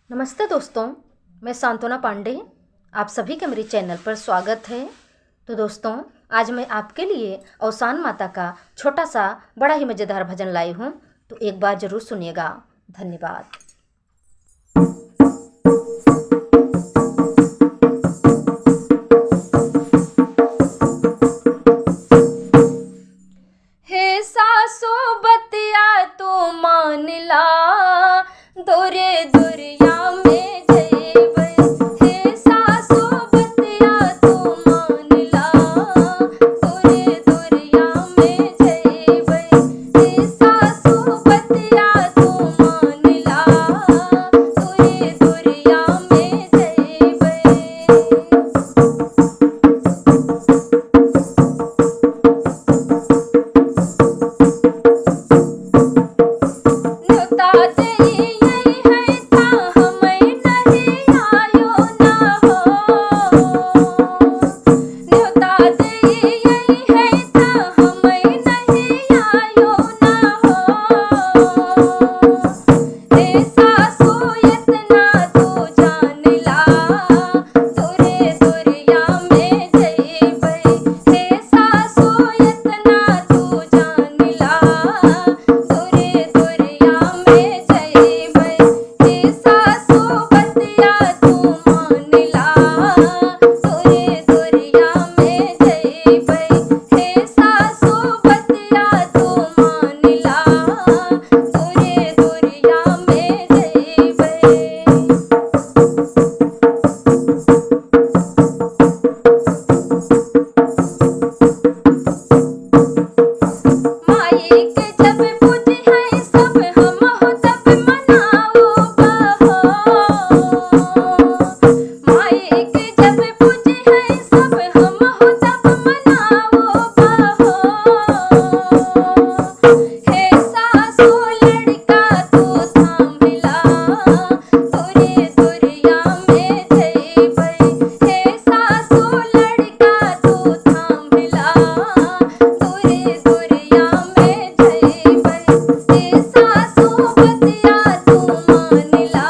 नमस्ते दोस्तों, मैं सांत्वना पांडे। आप सभी का मेरे चैनल पर स्वागत है। तो दोस्तों, आज मैं आपके लिए अवसान माता का छोटा सा बड़ा ही मज़ेदार भजन लाई हूँ, तो एक बार ज़रूर सुनिएगा। धन्यवाद। हे सासू बतिया तू मान ला, दोरे दुरिया में जइबै। हे सासू बतिया तू मान ला, दोरे दुरिया में जइबै। हे सासू बतिया तू मान ला, दोरे दुरिया में जइबै। न्योता देई है था हमें नहीं आयो ना हो। न्योता देई है था हमें नहीं आयो ना हो। हे सासू इतना तू जान ला, दोरे दुरिया में जइबै। हे सासू इतना तू जान ला, दोरे दुरिया में जइबै। हे सासू बतिया तू मान ला, दोरे दुरिया में जइबै। हे सासू बतिया तू मान ला, दोरे दुरिया में जइबै। माई के जब पूजी है सब हम हो तब मनाओ बहो। माई के जब पूजी है सब हम हो तब मनाओ बहो। हे सासू लड़का तू थाम ला, दोरे दुरिया में जइबै। हे सासू लड़का तू थाम ला, दोरे दुरिया में जइबै। हे सासू बतिया तू मान ला,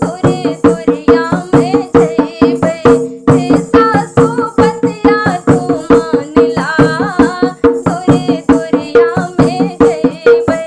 दोरे दुरिया में जइबै। हे सासू बतिया तू मान ला, दोरे दुरिया में जइबै।